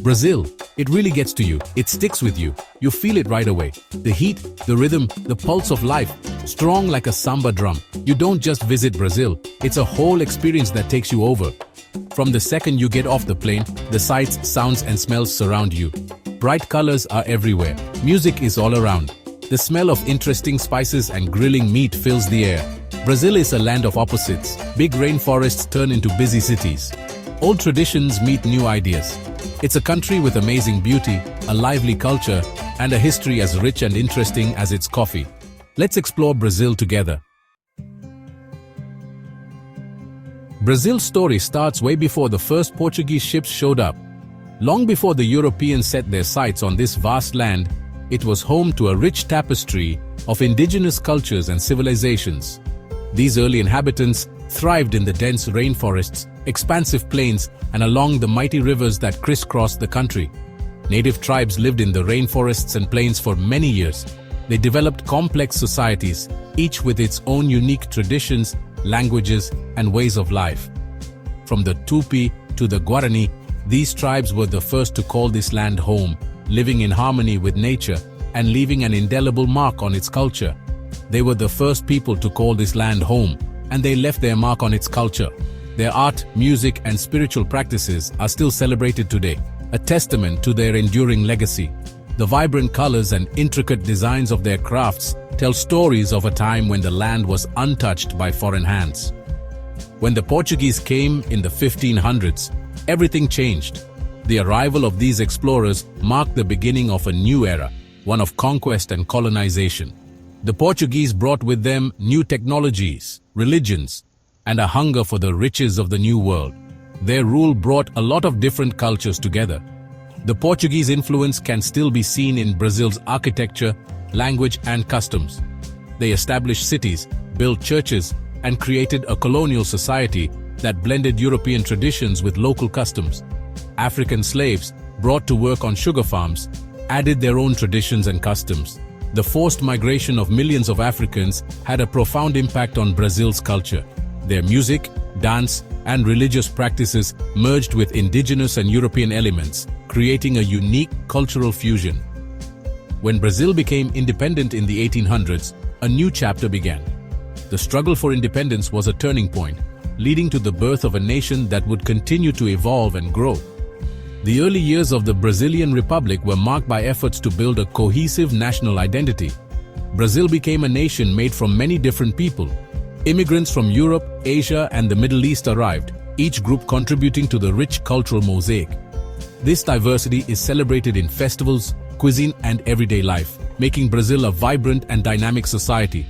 Brazil, it really gets to you. It sticks with you. You feel it right away. The heat, the rhythm, the pulse of life, strong like a samba drum. You don't just visit Brazil, it's a whole experience that takes you over. From the second you get off the plane, the sights, sounds and smells surround you. Bright colors are everywhere. Music is all around. The smell of interesting spices and grilling meat fills the air. Brazil is a land of opposites. Big rainforests turn into busy cities. Old traditions meet new ideas. It's a country with amazing beauty, a lively culture, and a history as rich and interesting as its coffee. Let's explore Brazil together. Brazil's story starts way before the first Portuguese ships showed up. Long before the Europeans set their sights on this vast land, it was home to a rich tapestry of indigenous cultures and civilizations. These early inhabitants thrived in the dense rainforests, expansive plains, and along the mighty rivers that crisscrossed the country. Native tribes lived in the rainforests and plains for many years. They developed complex societies, each with its own unique traditions, languages, and ways of life. From the Tupi to the Guarani, these tribes were the first to call this land home, living in harmony with nature and leaving an indelible mark on its culture. They were the first people to call this land home, and they left their mark on its culture. Their art, music, and spiritual practices are still celebrated today, a testament to their enduring legacy. The vibrant colors and intricate designs of their crafts tell stories of a time when the land was untouched by foreign hands. When the Portuguese came in the 1500s, everything changed. The arrival of these explorers marked the beginning of a new era, one of conquest and colonization. The Portuguese brought with them new technologies, religions, and a hunger for the riches of the new world. Their rule brought a lot of different cultures together. The Portuguese influence can still be seen in Brazil's architecture, language, and customs. They established cities, built churches, and created a colonial society that blended European traditions with local customs. African slaves, brought to work on sugar farms, added their own traditions and customs. The forced migration of millions of Africans had a profound impact on Brazil's culture. Their music, dance, and religious practices merged with indigenous and European elements, creating a unique cultural fusion. When Brazil became independent in the 1800s, a new chapter began. The struggle for independence was a turning point, leading to the birth of a nation that would continue to evolve and grow. The early years of the Brazilian Republic were marked by efforts to build a cohesive national identity. Brazil became a nation made from many different people. Immigrants from Europe, Asia, and the Middle East arrived, each group contributing to the rich cultural mosaic. This diversity is celebrated in festivals, cuisine, and everyday life, making Brazil a vibrant and dynamic society.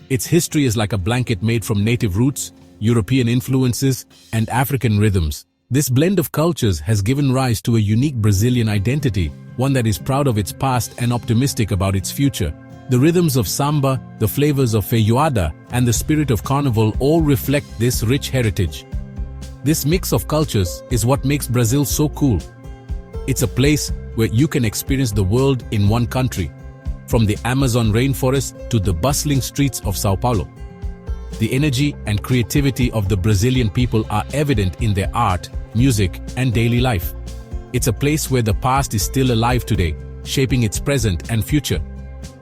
Its history is like a blanket made from native roots, European influences, and African rhythms. This blend of cultures has given rise to a unique Brazilian identity, one that is proud of its past and optimistic about its future. The rhythms of samba, the flavors of feijoada, and the spirit of carnival all reflect this rich heritage. This mix of cultures is what makes Brazil so cool. It's a place where you can experience the world in one country, from the Amazon rainforest to the bustling streets of Sao Paulo. The energy and creativity of the Brazilian people are evident in their art, music, and daily life. It's a place where the past is still alive today, shaping its present and future.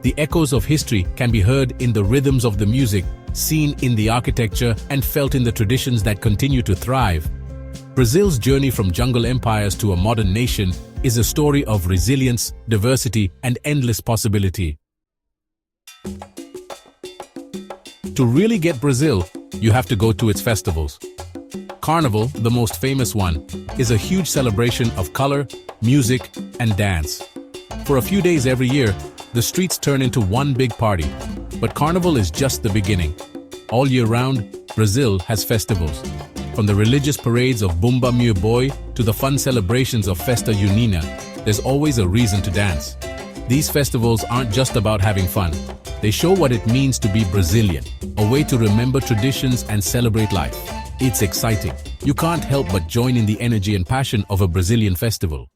The echoes of history can be heard in the rhythms of the music, seen in the architecture, and felt in the traditions that continue to thrive. Brazil's journey from jungle empires to a modern nation is a story of resilience, diversity, and endless possibility. To really get Brazil, you have to go to its festivals. Carnival, the most famous one, is a huge celebration of color, music, and dance. For a few days every year, the streets turn into one big party. But Carnival is just the beginning. All year round, Brazil has festivals. From the religious parades of Bumba Meu Boi to the fun celebrations of Festa Junina, there's always a reason to dance. These festivals aren't just about having fun. They show what it means to be Brazilian, a way to remember traditions and celebrate life. It's exciting. You can't help but join in the energy and passion of a Brazilian festival.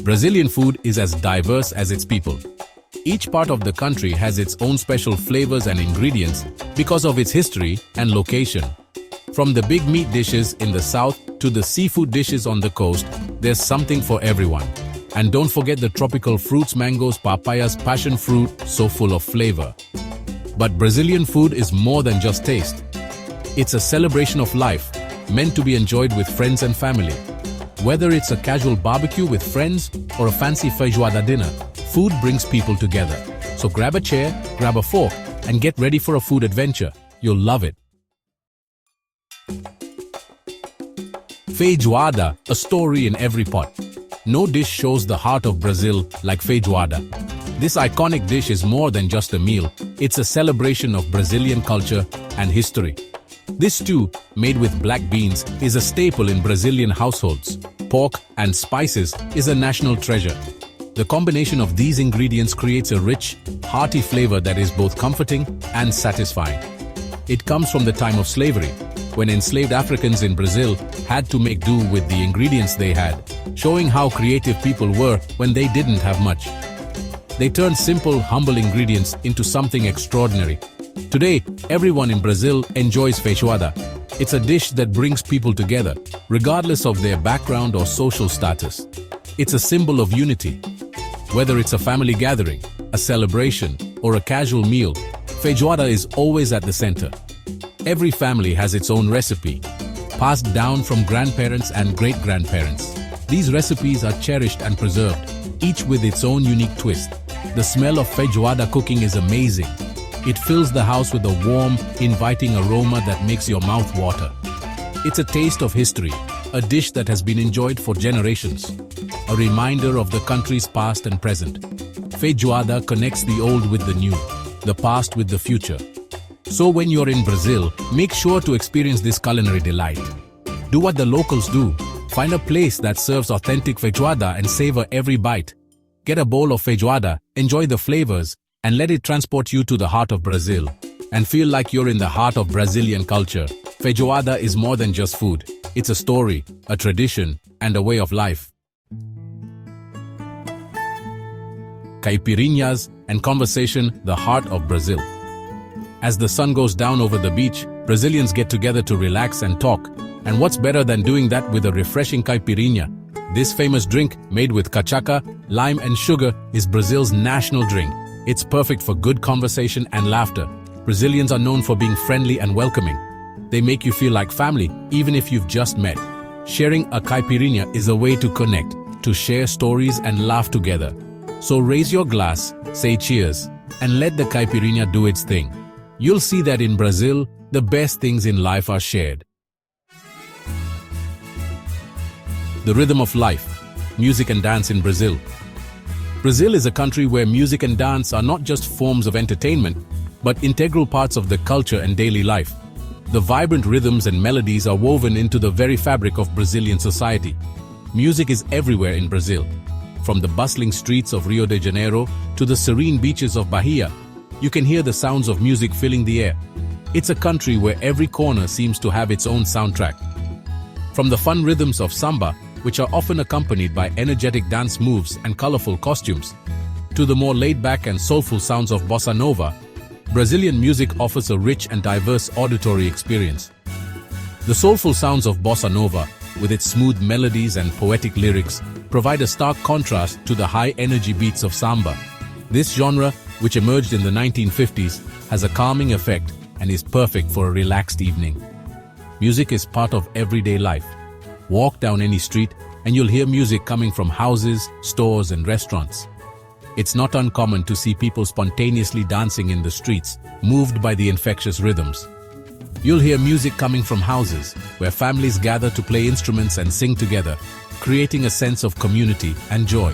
Brazilian food is as diverse as its people. Each part of the country has its own special flavors and ingredients because of its history and location. From the big meat dishes in the south to the seafood dishes on the coast, there's something for everyone. And don't forget the tropical fruits, mangoes, papayas, passion fruit, so full of flavor. But Brazilian food is more than just taste. It's a celebration of life, meant to be enjoyed with friends and family. Whether it's a casual barbecue with friends or a fancy feijoada dinner, food brings people together. So grab a chair, grab a fork, and get ready for a food adventure. You'll love it. Feijoada, a story in every pot. No dish shows the heart of Brazil like feijoada. This iconic dish is more than just a meal. It's a celebration of Brazilian culture and history. This stew, made with black beans, is a staple in Brazilian households. Pork and spices is a national treasure. The combination of these ingredients creates a rich, hearty flavor that is both comforting and satisfying. It comes from the time of slavery, when enslaved Africans in Brazil had to make do with the ingredients they had, showing how creative people were when they didn't have much. They turned simple, humble ingredients into something extraordinary. Today, everyone in Brazil enjoys feijoada. It's a dish that brings people together, regardless of their background or social status. It's a symbol of unity. Whether it's a family gathering, a celebration, or a casual meal, feijoada is always at the center. Every family has its own recipe, passed down from grandparents and great-grandparents. These recipes are cherished and preserved, each with its own unique twist. The smell of feijoada cooking is amazing. It fills the house with a warm, inviting aroma that makes your mouth water. It's a taste of history, a dish that has been enjoyed for generations, a reminder of the country's past and present. Feijoada connects the old with the new, the past with the future. So when you're in Brazil, make sure to experience this culinary delight. Do what the locals do. Find a place that serves authentic feijoada and savor every bite. Get a bowl of feijoada, enjoy the flavors, and let it transport you to the heart of Brazil. And feel like you're in the heart of Brazilian culture. Feijoada is more than just food. It's a story, a tradition, and a way of life. Caipirinhas and conversation, the heart of Brazil. As the sun goes down over the beach, Brazilians get together to relax and talk. And what's better than doing that with a refreshing caipirinha? This famous drink, made with cachaça, lime and sugar, is Brazil's national drink. It's perfect for good conversation and laughter. Brazilians are known for being friendly and welcoming. They make you feel like family, even if you've just met. Sharing a caipirinha is a way to connect, to share stories and laugh together. So raise your glass, say cheers, and let the caipirinha do its thing. You'll see that in Brazil, the best things in life are shared. The rhythm of life, music and dance in Brazil. Brazil is a country where music and dance are not just forms of entertainment, but integral parts of the culture and daily life. The vibrant rhythms and melodies are woven into the very fabric of Brazilian society. Music is everywhere in Brazil. From the bustling streets of Rio de Janeiro to the serene beaches of Bahia, you can hear the sounds of music filling the air. It's a country where every corner seems to have its own soundtrack. From the fun rhythms of samba, which are often accompanied by energetic dance moves and colorful costumes, to the more laid-back and soulful sounds of bossa nova, Brazilian music offers a rich and diverse auditory experience. The soulful sounds of bossa nova, with its smooth melodies and poetic lyrics, provide a stark contrast to the high-energy beats of samba. This genre, which emerged in the 1950s, has a calming effect and is perfect for a relaxed evening. Music is part of everyday life. Walk down any street and you'll hear music coming from houses, stores, and restaurants. It's not uncommon to see people spontaneously dancing in the streets, moved by the infectious rhythms. You'll hear music coming from houses, where families gather to play instruments and sing together, creating a sense of community and joy.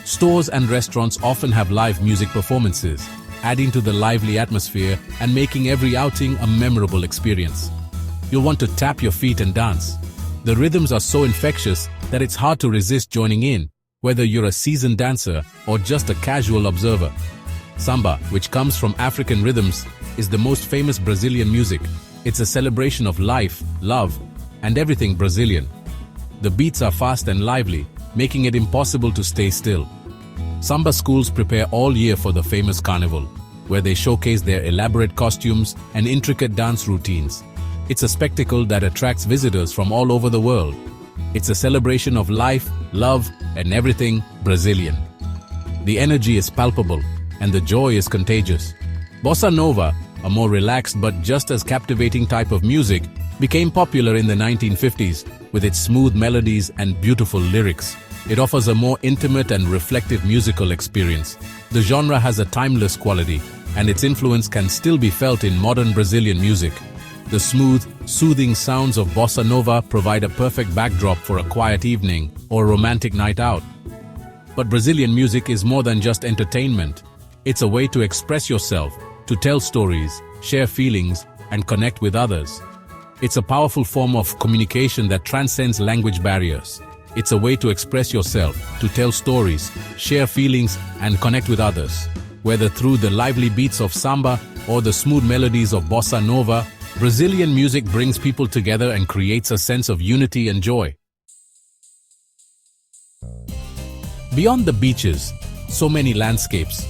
Stores and restaurants often have live music performances, adding to the lively atmosphere and making every outing a memorable experience. You'll want to tap your feet and dance. The rhythms are so infectious that it's hard to resist joining in, whether you're a seasoned dancer or just a casual observer. Samba, which comes from African rhythms, is the most famous Brazilian music. It's a celebration of life, love, and everything Brazilian. The beats are fast and lively, making it impossible to stay still. Samba schools prepare all year for the famous carnival, where they showcase their elaborate costumes and intricate dance routines. It's a spectacle that attracts visitors from all over the world. It's a celebration of life, love, and everything Brazilian. The energy is palpable, and the joy is contagious. Bossa Nova, a more relaxed but just as captivating type of music, became popular in the 1950s with its smooth melodies and beautiful lyrics. It offers a more intimate and reflective musical experience. The genre has a timeless quality, and its influence can still be felt in modern Brazilian music. The smooth, soothing sounds of bossa nova provide a perfect backdrop for a quiet evening or a romantic night out. But Brazilian music is more than just entertainment. It's a way to express yourself, to tell stories, share feelings, and connect with others. It's a powerful form of communication that transcends language barriers. It's a way to express yourself, to tell stories, share feelings, and connect with others. Whether through the lively beats of samba or the smooth melodies of bossa nova, Brazilian music brings people together and creates a sense of unity and joy. Beyond the beaches, so many landscapes.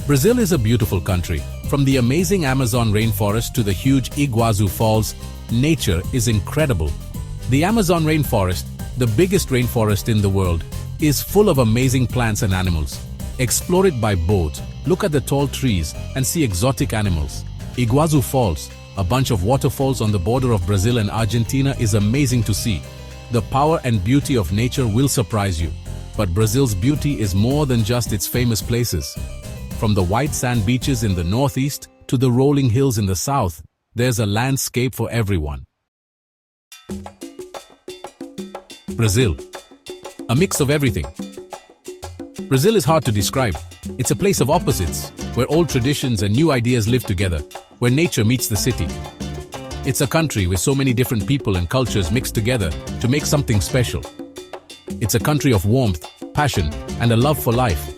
Brazil is a beautiful country. From the amazing Amazon rainforest to the huge Iguazu Falls, nature is incredible. The Amazon rainforest, the biggest rainforest in the world, is full of amazing plants and animals. Explore it by boat, look at the tall trees, and see exotic animals. Iguazu Falls, a bunch of waterfalls on the border of Brazil and Argentina, is amazing to see. The power and beauty of nature will surprise you. But Brazil's beauty is more than just its famous places. From the white sand beaches in the northeast to the rolling hills in the south, there's a landscape for everyone. Brazil. A mix of everything. Brazil is hard to describe. It's a place of opposites, where old traditions and new ideas live together, where nature meets the city. It's a country with so many different people and cultures mixed together to make something special. It's a country of warmth, passion, and a love for life.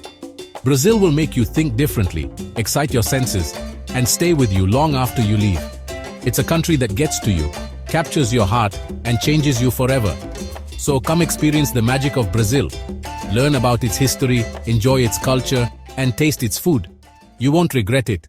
Brazil will make you think differently, excite your senses, and stay with you long after you leave. It's a country that gets to you, captures your heart, and changes you forever. So come experience the magic of Brazil. Learn about its history, enjoy its culture, and taste its food. You won't regret it.